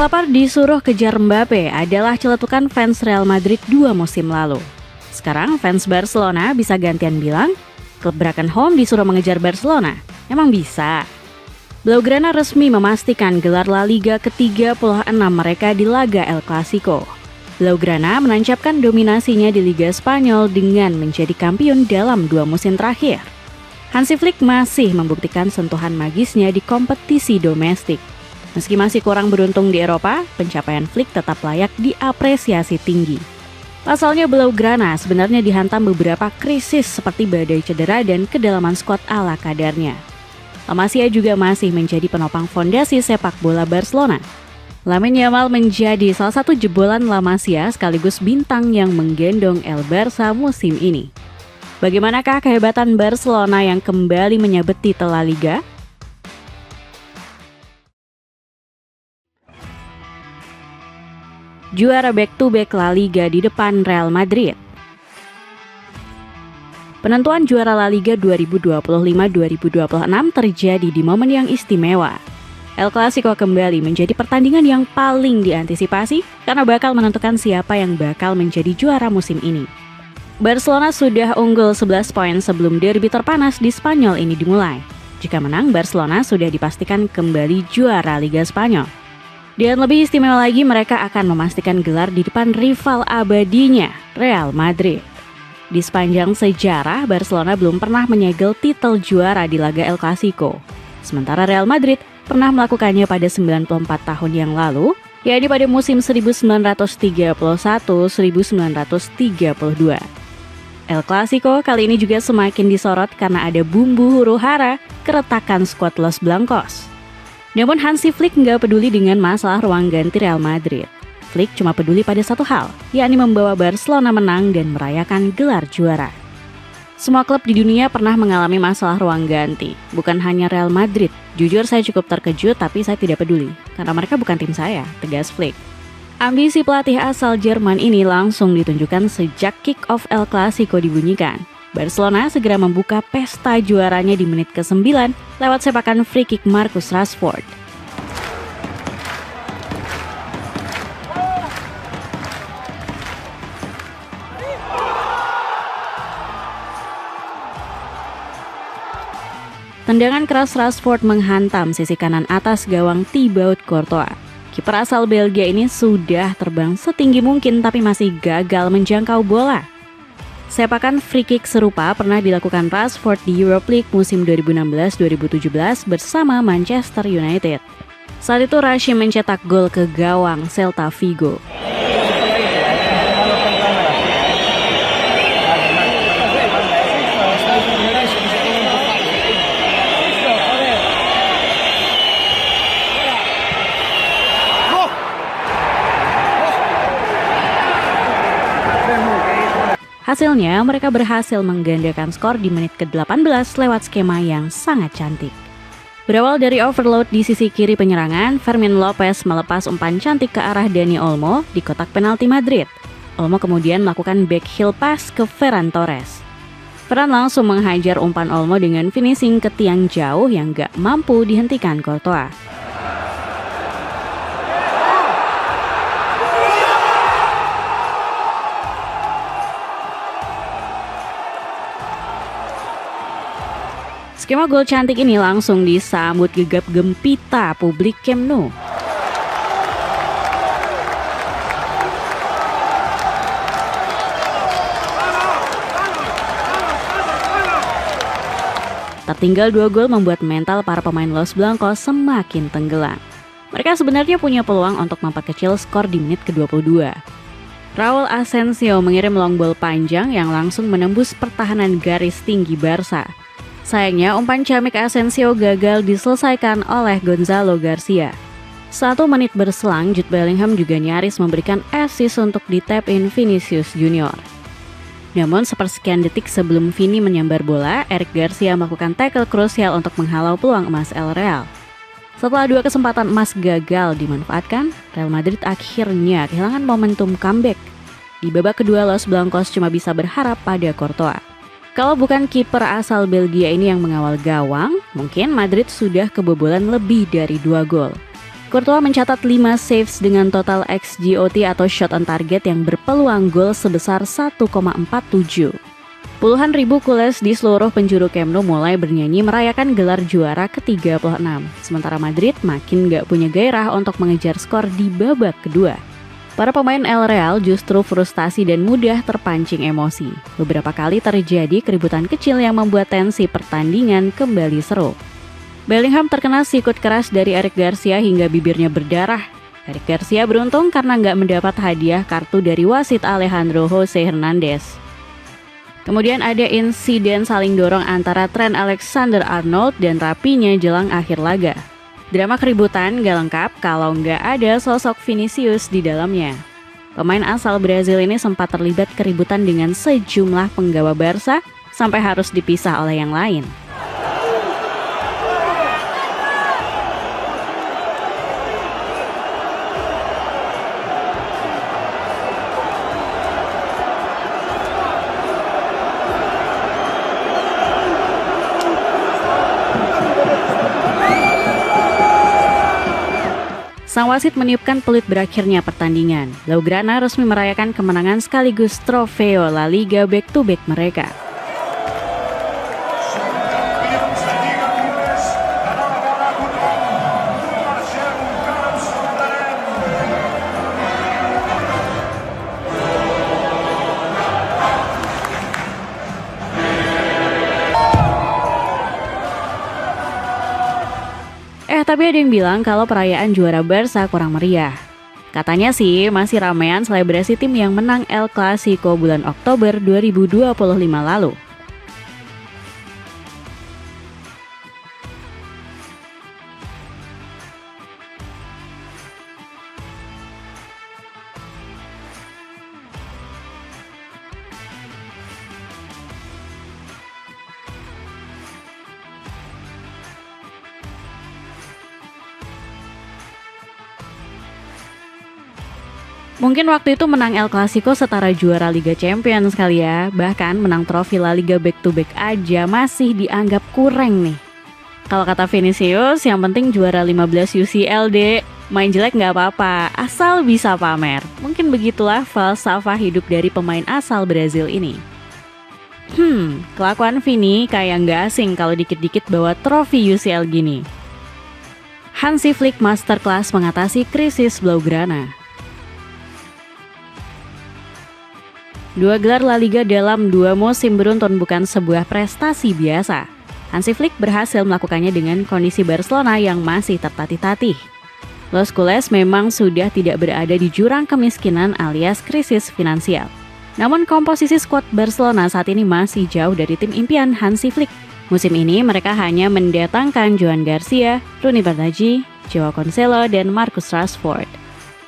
Lapar disuruh kejar Mbappe adalah celetukan fans Real Madrid 2 musim lalu. Sekarang fans Barcelona bisa gantian bilang, klub Home disuruh mengejar Barcelona. Emang bisa? Blaugrana resmi memastikan gelar La Liga ke-36 mereka di laga El Clasico. Blaugrana menancapkan dominasinya di Liga Spanyol dengan menjadi kampiun dalam 2 musim terakhir. Hansi Flick masih membuktikan sentuhan magisnya di kompetisi domestik. Meski masih kurang beruntung di Eropa, pencapaian Flick tetap layak diapresiasi tinggi. Pasalnya Blaugrana sebenarnya dihantam beberapa krisis seperti badai cedera dan kedalaman skuad ala kadarnya. La Masia juga masih menjadi penopang fondasi sepak bola Barcelona. Lamine Yamal menjadi salah satu jebolan La Masia sekaligus bintang yang menggendong El Barça musim ini. Bagaimanakah kehebatan Barcelona yang kembali menyabet titel La Liga? Juara back-to-back La Liga di depan Real Madrid. Penentuan juara La Liga 2025-2026 terjadi di momen yang istimewa. El Clasico kembali menjadi pertandingan yang paling diantisipasi karena bakal menentukan siapa yang bakal menjadi juara musim ini. Barcelona sudah unggul 11 poin sebelum derby terpanas di Spanyol ini dimulai. Jika menang, Barcelona sudah dipastikan kembali juara Liga Spanyol. Dan lebih istimewa lagi, mereka akan memastikan gelar di depan rival abadinya, Real Madrid. Di sepanjang sejarah, Barcelona belum pernah menyegel titel juara di laga El Clasico. Sementara Real Madrid pernah melakukannya pada 94 tahun yang lalu, yaitu pada musim 1931-1932. El Clasico kali ini juga semakin disorot karena ada bumbu huru-hara keretakan skuad Los Blancos. Namun Hansi Flick nggak peduli dengan masalah ruang ganti Real Madrid. Flick cuma peduli pada satu hal, yakni membawa Barcelona menang dan merayakan gelar juara. Semua klub di dunia pernah mengalami masalah ruang ganti, bukan hanya Real Madrid. Jujur saya cukup terkejut tapi saya tidak peduli, karena mereka bukan tim saya, tegas Flick. Ambisi pelatih asal Jerman ini langsung ditunjukkan sejak kick-off El Clasico dibunyikan. Barcelona segera membuka pesta juaranya di menit ke-9 lewat sepakan free kick Marcus Rashford. Tendangan keras Rashford menghantam sisi kanan atas gawang Thibaut Courtois. Kiper asal Belgia ini sudah terbang setinggi mungkin tapi masih gagal menjangkau bola. Sepakan free kick serupa pernah dilakukan Rashford di Europa League musim 2016-2017 bersama Manchester United. Saat itu Rashim mencetak gol ke gawang Celta Vigo. Hasilnya, mereka berhasil menggandakan skor di menit ke-18 lewat skema yang sangat cantik. Berawal dari overload di sisi kiri penyerangan, Fermin Lopez melepas umpan cantik ke arah Dani Olmo di kotak penalti Madrid. Olmo kemudian melakukan backheel pass ke Ferran Torres. Ferran langsung menghajar umpan Olmo dengan finishing ke tiang jauh yang gak mampu dihentikan Courtois. Skema gol cantik ini langsung disambut gegap gempita publik Camp Nou. Tertinggal 2 gol membuat mental para pemain Los Blancos semakin tenggelam. Mereka sebenarnya punya peluang untuk memperkecil skor di menit ke-22. Raul Asensio mengirim long ball panjang yang langsung menembus pertahanan garis tinggi Barca. Sayangnya, umpan ciamik Asensio gagal diselesaikan oleh Gonzalo Garcia. 1 menit berselang, Jude Bellingham juga nyaris memberikan assist untuk di-tap-in Vinicius Junior. Namun, sepersekian detik sebelum Vini menyambar bola, Eric Garcia melakukan tackle krusial untuk menghalau peluang emas El Real. Setelah 2 kesempatan emas gagal dimanfaatkan, Real Madrid akhirnya kehilangan momentum comeback. Di babak kedua, Los Blancos cuma bisa berharap pada Courtois. Kalau bukan kiper asal Belgia ini yang mengawal gawang, mungkin Madrid sudah kebobolan lebih dari 2 gol. Courtois mencatat 5 saves dengan total XGOT atau shot on target yang berpeluang gol sebesar 1,47. Puluhan ribu culés di seluruh penjuru Camp Nou mulai bernyanyi merayakan gelar juara ke-36. Sementara Madrid makin gak punya gairah untuk mengejar skor di babak kedua. Para pemain El Real justru frustasi dan mudah terpancing emosi. Beberapa kali terjadi keributan kecil yang membuat tensi pertandingan kembali seru. Bellingham terkena sikut keras dari Eric Garcia hingga bibirnya berdarah. Eric Garcia beruntung karena nggak mendapat hadiah kartu dari wasit Alejandro Jose Hernandez. Kemudian ada insiden saling dorong antara Trent Alexander-Arnold dan Raphinha jelang akhir laga. Drama keributan gak lengkap kalau nggak ada sosok Vinicius di dalamnya. Pemain asal Brazil ini sempat terlibat keributan dengan sejumlah penggawa Barca sampai harus dipisah oleh yang lain. Sang wasit meniupkan peluit berakhirnya pertandingan. Blaugrana resmi merayakan kemenangan sekaligus trofeo La Liga back-to-back mereka. Tapi ada yang bilang kalau perayaan juara Barca kurang meriah. Katanya sih masih ramean selebrasi tim yang menang El Clasico bulan Oktober 2025 lalu. Mungkin waktu itu menang El Clasico setara juara Liga Champions kali ya. Bahkan menang trofi La Liga back-to-back aja masih dianggap kurang nih. Kalau kata Vinicius, yang penting juara 15 UCL deh. Main jelek nggak apa-apa, asal bisa pamer. Mungkin begitulah falsafah hidup dari pemain asal Brazil ini. Kelakuan Vini kayak nggak asing kalau dikit-dikit bawa trofi UCL gini. Hansi Flick masterclass mengatasi krisis Blaugrana. 2 gelar La Liga dalam 2 musim beruntun bukan sebuah prestasi biasa. Hansi Flick berhasil melakukannya dengan kondisi Barcelona yang masih tertatih-tatih. Los Culés memang sudah tidak berada di jurang kemiskinan alias krisis finansial. Namun komposisi skuad Barcelona saat ini masih jauh dari tim impian Hansi Flick. Musim ini mereka hanya mendatangkan Joan Garcia, Rooney Balaji, Joao Cancelo, dan Marcus Rashford.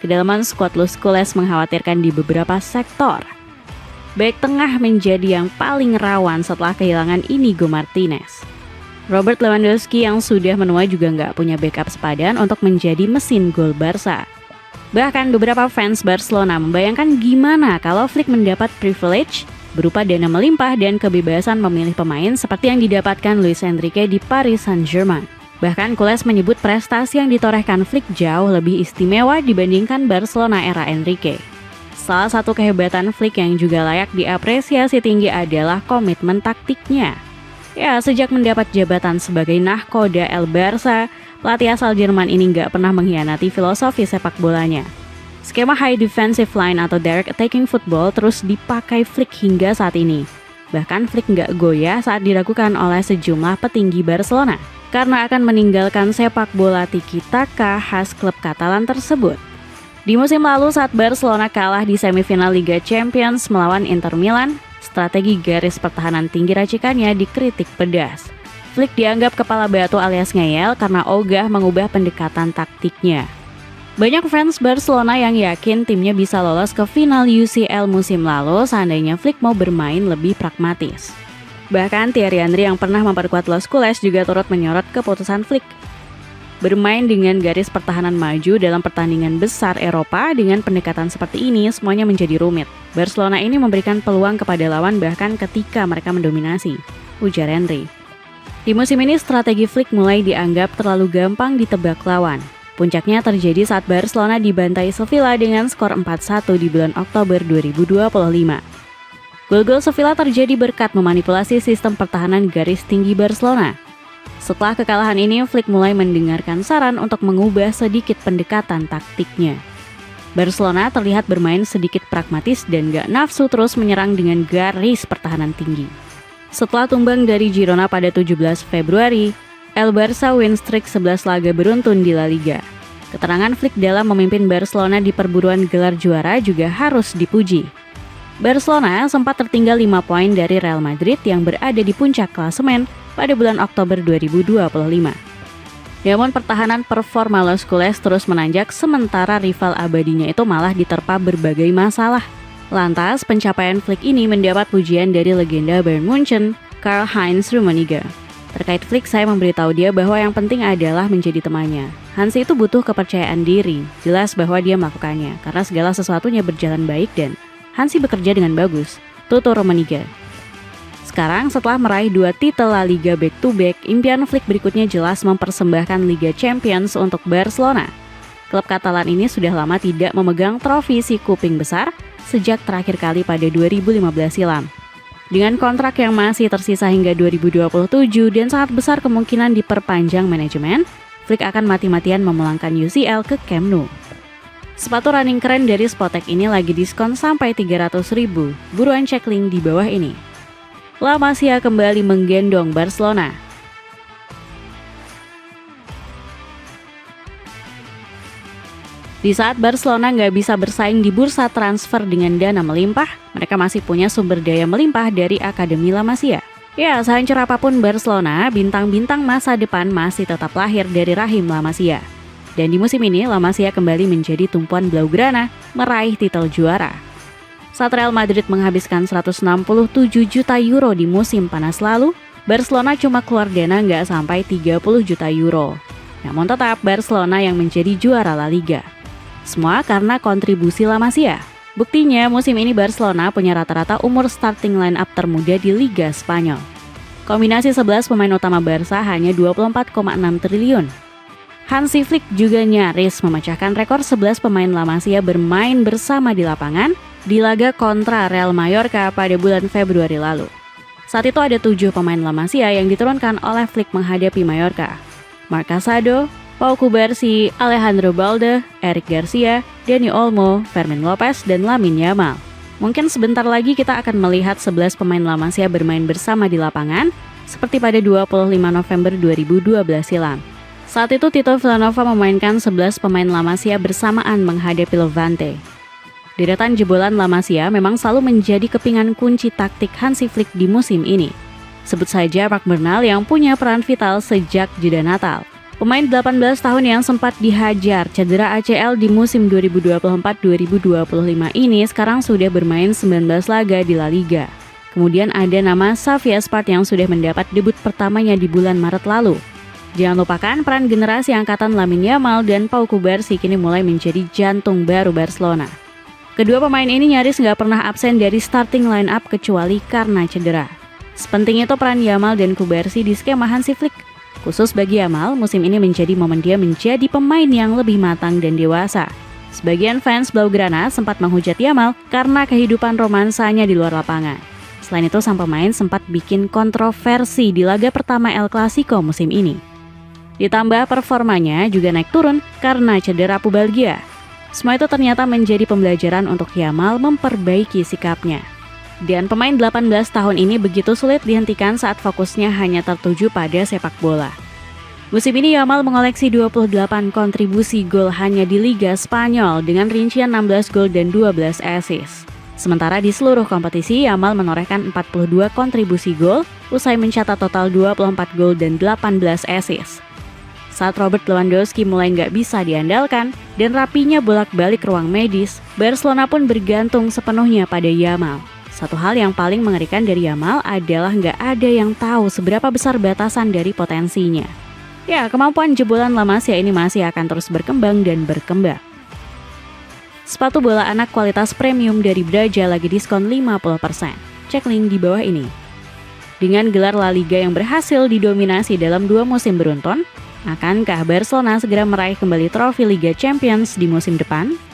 Kedalaman skuad Los Culés mengkhawatirkan di beberapa sektor. Back tengah menjadi yang paling rawan setelah kehilangan Inigo Martinez. Robert Lewandowski yang sudah menua juga nggak punya backup sepadan untuk menjadi mesin gol Barca. Bahkan beberapa fans Barcelona membayangkan gimana kalau Flick mendapat privilege berupa dana melimpah dan kebebasan memilih pemain seperti yang didapatkan Luis Enrique di Paris Saint-Germain. Bahkan Culés menyebut prestasi yang ditorehkan Flick jauh lebih istimewa dibandingkan Barcelona era Enrique. Salah satu kehebatan Flick yang juga layak diapresiasi tinggi adalah komitmen taktiknya. Ya, sejak mendapat jabatan sebagai nahkoda El Barça, pelatih asal Jerman ini nggak pernah mengkhianati filosofi sepak bolanya. Skema high defensive line atau direct attacking football terus dipakai Flick hingga saat ini. Bahkan Flick nggak goyah saat diragukan oleh sejumlah petinggi Barcelona karena akan meninggalkan sepak bola tiki-taka khas klub Katalan tersebut. Di musim lalu saat Barcelona kalah di semifinal Liga Champions melawan Inter Milan, strategi garis pertahanan tinggi racikannya dikritik pedas. Flick dianggap kepala batu alias ngeyel karena ogah mengubah pendekatan taktiknya. Banyak fans Barcelona yang yakin timnya bisa lolos ke final UCL musim lalu seandainya Flick mau bermain lebih pragmatis. Bahkan Thierry Henry yang pernah memperkuat Los Culés juga turut menyorot keputusan Flick. Bermain dengan garis pertahanan maju dalam pertandingan besar Eropa dengan pendekatan seperti ini semuanya menjadi rumit. Barcelona ini memberikan peluang kepada lawan bahkan ketika mereka mendominasi, ujar Henry. Di musim ini strategi Flick mulai dianggap terlalu gampang ditebak lawan. Puncaknya terjadi saat Barcelona dibantai Sevilla dengan skor 4-1 di bulan Oktober 2025. Gol-gol Sevilla terjadi berkat memanipulasi sistem pertahanan garis tinggi Barcelona. Setelah kekalahan ini, Flick mulai mendengarkan saran untuk mengubah sedikit pendekatan taktiknya. Barcelona terlihat bermain sedikit pragmatis dan gak nafsu terus menyerang dengan garis pertahanan tinggi. Setelah tumbang dari Girona pada 17 Februari, El Barça win streak 11 laga beruntun di La Liga. Keterangan Flick dalam memimpin Barcelona di perburuan gelar juara juga harus dipuji. Barcelona sempat tertinggal 5 poin dari Real Madrid yang berada di puncak klasemen pada bulan Oktober 2025. Namun pertahanan performa Los Culés terus menanjak sementara rival abadinya itu malah diterpa berbagai masalah. Lantas pencapaian Flick ini mendapat pujian dari legenda Bayern Munchen, Karl-Heinz Rummenigge. Terkait Flick, saya memberitahu dia bahwa yang penting adalah menjadi temannya. Hansi itu butuh kepercayaan diri, jelas bahwa dia melakukannya, karena segala sesuatunya berjalan baik dan Hansi bekerja dengan bagus, tutur Rummenigge. Sekarang setelah meraih 2 titel La Liga back-to-back, impian Flick berikutnya jelas mempersembahkan Liga Champions untuk Barcelona. Klub Katalan ini sudah lama tidak memegang trofi si kuping besar sejak terakhir kali pada 2015 silam. Dengan kontrak yang masih tersisa hingga 2027 dan sangat besar kemungkinan diperpanjang manajemen, Flick akan mati-matian memulangkan UCL ke Camp Nou. Sepatu running keren dari Spotek ini lagi diskon sampai 300.000. Buruan cek link di bawah ini. La Masia kembali menggendong Barcelona. Di saat Barcelona nggak bisa bersaing di bursa transfer dengan dana melimpah, mereka masih punya sumber daya melimpah dari Akademi La Masia. Ya, sehancur apapun Barcelona, bintang-bintang masa depan masih tetap lahir dari rahim La Masia. Dan di musim ini, La Masia kembali menjadi tumpuan Blaugrana meraih titel juara. Saat Real Madrid menghabiskan 167 juta euro di musim panas lalu, Barcelona cuma keluar dana nggak sampai 30 juta euro. Namun tetap Barcelona yang menjadi juara La Liga. Semua karena kontribusi La Masia. Buktinya musim ini Barcelona punya rata-rata umur starting line up termuda di Liga Spanyol. Kombinasi 11 pemain utama Barca hanya 24,6 triliun. Hansi Flick juga nyaris memecahkan rekor 11 pemain La Masia bermain bersama di lapangan di laga kontra Real Mallorca pada bulan Februari lalu. Saat itu ada 7 pemain La Masia yang diturunkan oleh Flick menghadapi Mallorca. Marc Casado, Pau Cubarsí, Alejandro Balde, Eric Garcia, Dani Olmo, Fermin Lopez, dan Lamine Yamal. Mungkin sebentar lagi kita akan melihat 11 pemain La Masia bermain bersama di lapangan, seperti pada 25 November 2012 silam. Saat itu Tito Vilanova memainkan 11 pemain La Masia bersamaan menghadapi Levante. Deretan jebolan La Masia memang selalu menjadi kepingan kunci taktik Hansi Flick di musim ini. Sebut saja Marc Bernal yang punya peran vital sejak jeda Natal. Pemain 18 tahun yang sempat dihajar cedera ACL di musim 2024-2025 ini sekarang sudah bermain 19 laga di La Liga. Kemudian ada nama Xavi Espart yang sudah mendapat debut pertamanya di bulan Maret lalu. Jangan lupakan peran generasi angkatan Lamine Yamal dan Pau Cubarsí kini mulai menjadi jantung baru Barcelona. Kedua pemain ini nyaris nggak pernah absen dari starting line up kecuali karena cedera. Sepenting itu peran Yamal dan Cubarsí di skema Hansi Flick. Khusus bagi Yamal, musim ini menjadi momen dia menjadi pemain yang lebih matang dan dewasa. Sebagian fans Blaugrana sempat menghujat Yamal karena kehidupan romansanya di luar lapangan. Selain itu, sang pemain sempat bikin kontroversi di laga pertama El Clasico musim ini. Ditambah performanya juga naik turun karena cedera pubalgia. Semua itu ternyata menjadi pembelajaran untuk Yamal memperbaiki sikapnya. Dan pemain 18 tahun ini begitu sulit dihentikan saat fokusnya hanya tertuju pada sepak bola. Musim ini Yamal mengoleksi 28 kontribusi gol hanya di Liga Spanyol dengan rincian 16 gol dan 12 assist. Sementara di seluruh kompetisi, Yamal menorehkan 42 kontribusi gol usai mencatat total 24 gol dan 18 assist. Saat Robert Lewandowski mulai nggak bisa diandalkan dan rapinya bolak-balik ruang medis, Barcelona pun bergantung sepenuhnya pada Yamal. Satu hal yang paling mengerikan dari Yamal adalah nggak ada yang tahu seberapa besar batasan dari potensinya. Ya, kemampuan jebolan La Masia ini masih akan terus berkembang dan berkembang. Sepatu bola anak kualitas premium dari Braja lagi diskon 50%. Cek link di bawah ini. Dengan gelar La Liga yang berhasil didominasi dalam 2 musim beruntun, Akankah Barcelona segera meraih kembali trofi Liga Champions di musim depan?